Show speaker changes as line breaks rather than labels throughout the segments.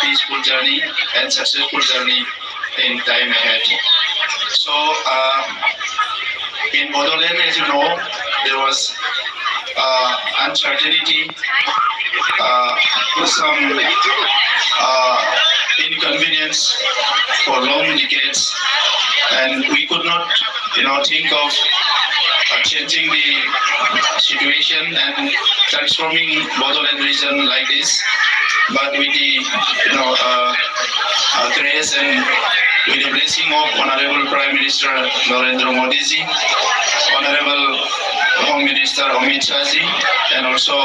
peaceful journey and successful journey in time ahead. So in Bodoland, as you know, there was uncertainty, some inconvenience for long decades, and we could not, think of changing the situation and transforming Bodoland region like this. But with the, grace and with the blessing of Honorable Prime Minister Narendra Modi ji, Honorable Home Minister Amit Shah ji, and also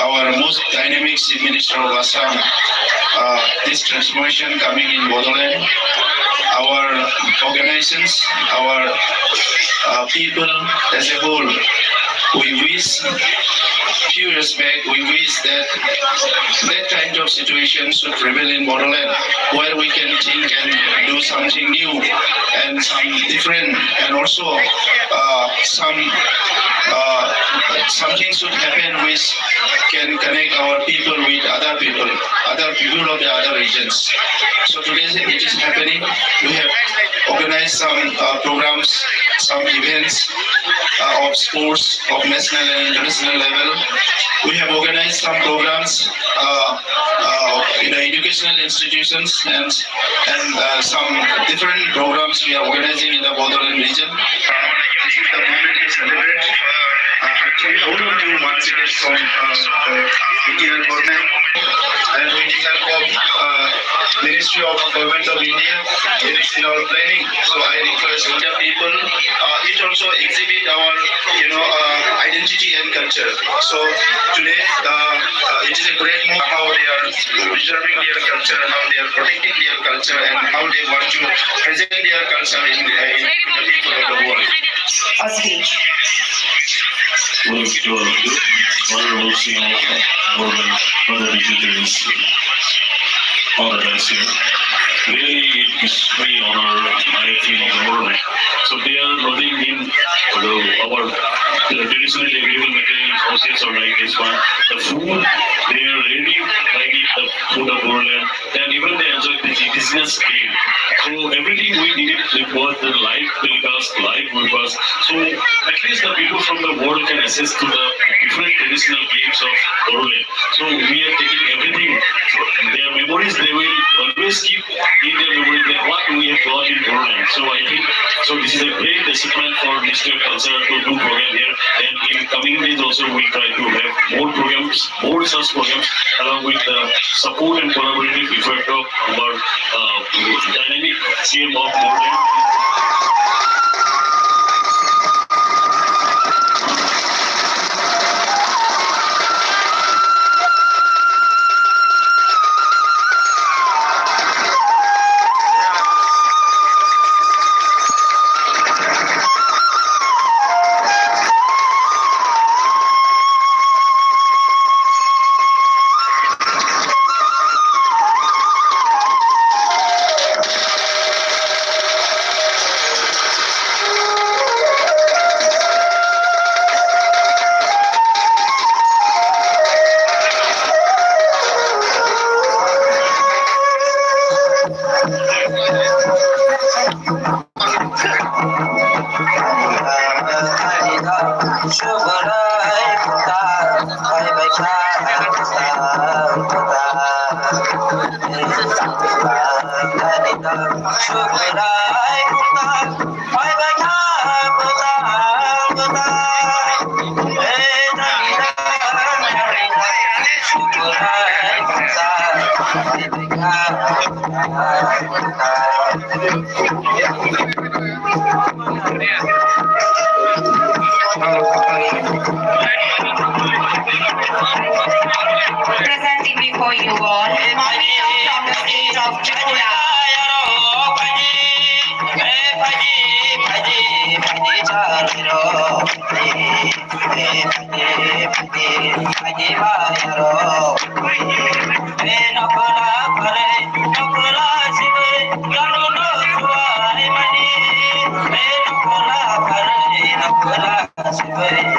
our most dynamic Chief Minister of Assam, this transformation coming in Bodoland, our organizations, our people as a whole, we wish, few years back, we wish that kind of situation should prevail in Bodoland, where we can think and do something new and some different, and also something should happen which can connect our people with other people of the other regions. So today it is happening. We have organized some programs, some events of sports of national and international level. We have organized some programs in the educational institutions and some different programs we are organizing in the Bodoland region. This is the moment to celebrate. Actually, all of you once again from Indian government and with the help of Ministry of Government of India, it is in our planning. So I request all the people, it also exhibit our identity and culture. So today it is a great move how they are preserving their culture, how they are protecting their culture, and how they want to present their culture in the people of the world.
A speech.
Honorable CM of Bodoland Digital all the guys here. Really, it gives me honor, I feel honored. So they are loading in our traditionally available materials, houses or like this one. The food, they are really like it, the food of Bodoland, and even they enjoy the indigenous game. So everything we did, it was the live telecast, live broadcast. So at least the people from the world can access to the different traditional games of Bodoland. So we are taking everything, their memories, they will always keep in their memory that what we have got in Bodoland. So I think, so this is a great achievement for Ministry of Culture to do program here, and in coming days also we try to have more programs, more such programs, along with the support and collaborative effort of our dynamic CM of Bodoland.
Presenting before you all, Mami from the state of Tripura.
Hey,